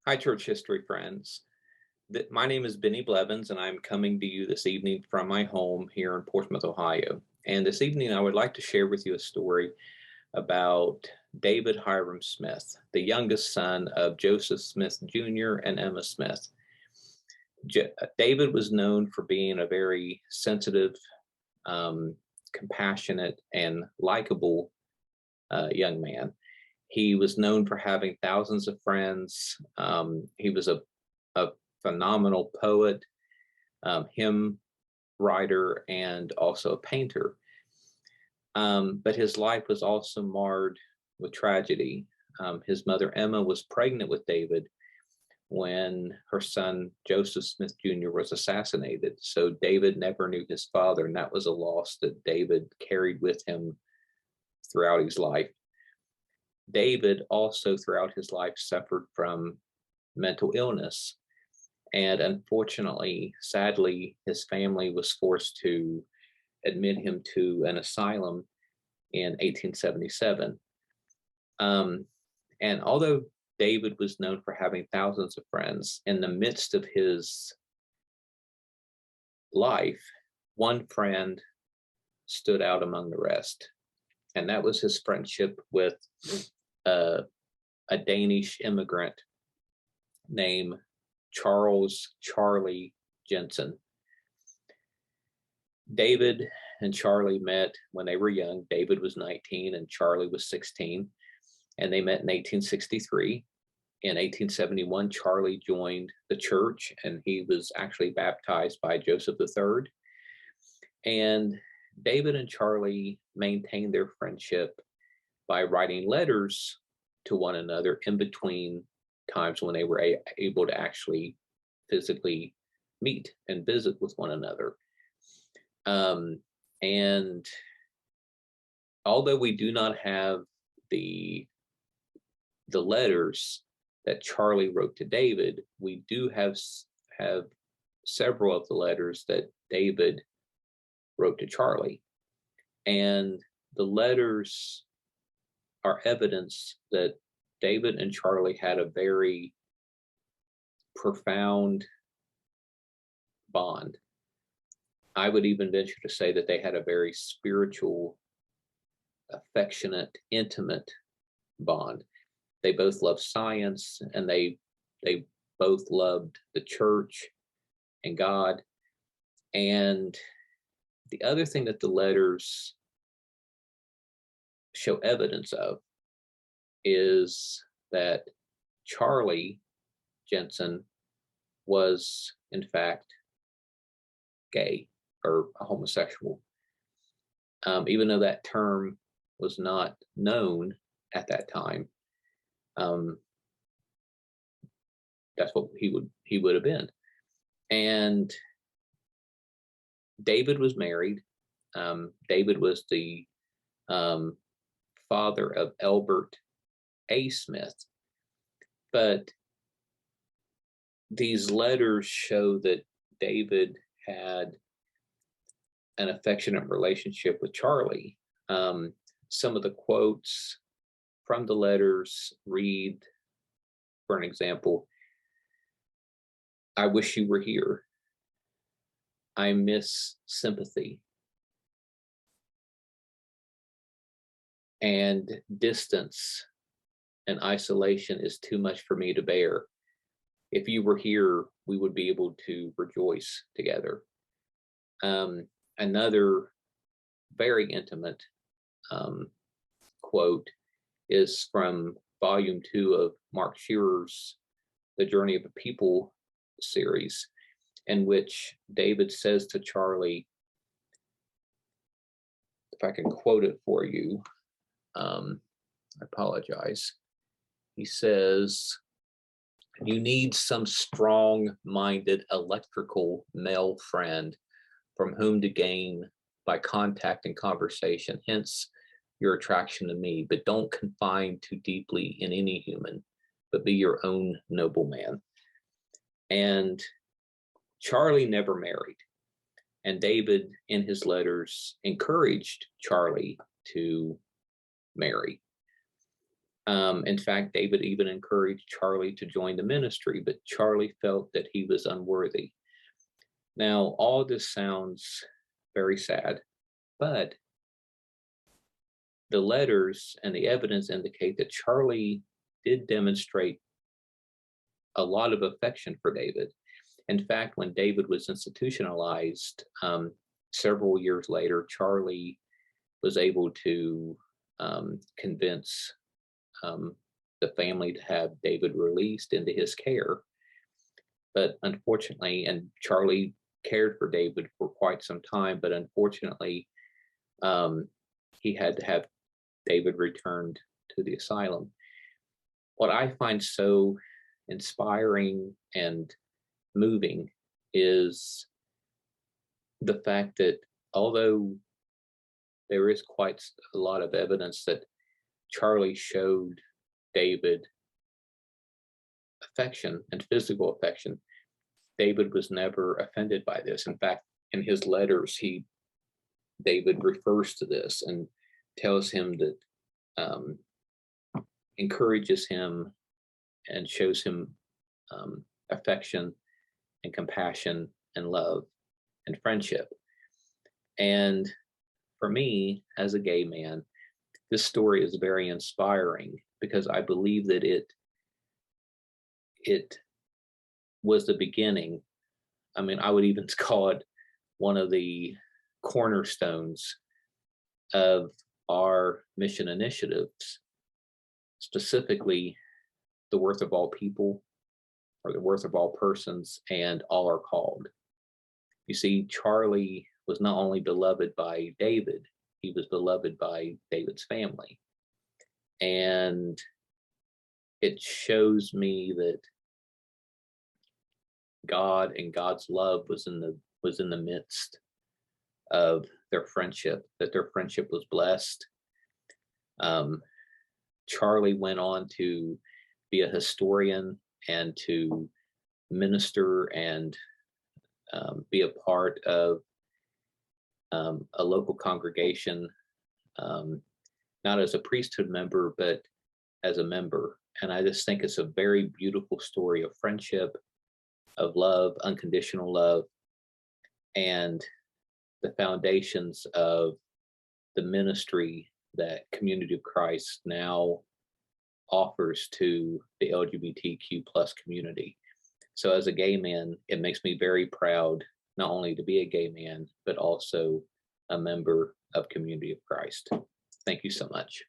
Hi, church history friends. My name is Bennie Blevins, and I'm coming to you this evening from my home here in Portsmouth, Ohio. And this evening, I would like to share with you a story about David Hyrum Smith, the youngest son of Joseph Smith Jr. and Emma Smith. David was known for being a very sensitive, um, compassionate, and likable young man. He was known for having thousands of friends. He was a phenomenal poet, hymn writer, and also a painter. But his life was also marred with tragedy. His mother, Emma, was pregnant with David when her son, Joseph Smith Jr., was assassinated. So David never knew his father, and that was a loss that David carried with him throughout his life. David also, throughout his life, suffered from mental illness. And unfortunately, sadly, his family was forced to admit him to an asylum in 1877. And although David was known for having thousands of friends, in the midst of his life, one friend stood out among the rest. And that was his friendship with uh, a Danish immigrant named Charley Jensen. David and Charley met when they were young. David was 19 and Charley was 16, and they met in 1863. In 1871, Charley joined the church, and he was actually baptized by Joseph III. And David and Charley maintained their friendship by writing letters to one another in between times when they were able to actually physically meet and visit with one another. And although we do not have the letters that Charley wrote to David, we do have several of the letters that David wrote to Charley. And the letters are evidence that David and Charley had a very profound bond. I would even venture to say that they had a very spiritual, affectionate, intimate bond. They both loved science, and they both loved the church and God. And the other thing that the letters show evidence of is that Charley Jensen was, in fact, gay or a homosexual. Even though that term was not known at that time, that's what he would have been. And David was married. David was the father of Albert A. Smith. But these letters show that David had an affectionate relationship with Charley. Some of the quotes from the letters read, for an example, "I wish you were here. I miss sympathy. And distance and isolation is too much for me to bear. If you were here, we would be able to rejoice together." Another very intimate quote is from volume 2 of Mark Shearer's The Journey of a People series, in which David says to Charley, if I can quote it for you, I apologize. He says, "You need some strong-minded electrical male friend from whom to gain by contact and conversation, hence your attraction to me, but don't confine too deeply in any human, but be your own noble man." And Charley never married. And David, in his letters, encouraged Charley to marry. In fact, David even encouraged Charley to join the ministry, but Charley felt that he was unworthy. Now, all this sounds very sad, but the letters and the evidence indicate that Charley did demonstrate a lot of affection for David. In fact, when David was institutionalized, several years later, Charley was able to convince the family to have David released into his care. But unfortunately, and Charley cared for David for quite some time, but unfortunately, he had to have David returned to the asylum. What I find so inspiring and moving is the fact that although there is quite a lot of evidence that Charley showed David affection and physical affection, David was never offended by this. In fact, in his letters, David refers to this and tells him that, encourages him and shows him affection and compassion and love and friendship. And for me, as a gay man, this story is very inspiring because I believe that it was the beginning. I mean, I would even call it one of the cornerstones of our mission initiatives, specifically the worth of all people, or the worth of all persons, and all are called. You see, Charley was not only beloved by David, he was beloved by David's family. And it shows me that God and God's love was in the midst of their friendship, that their friendship was blessed. Charley went on to be a historian and to minister and be a part of a local congregation, not as a priesthood member, but as a member. And I just think it's a very beautiful story of friendship, of love, unconditional love, and the foundations of the ministry that Community of Christ now offers to the LGBTQ plus community. So as a gay man, it makes me very proud, not only to be a gay man, but also a member of Community of Christ. Thank you so much.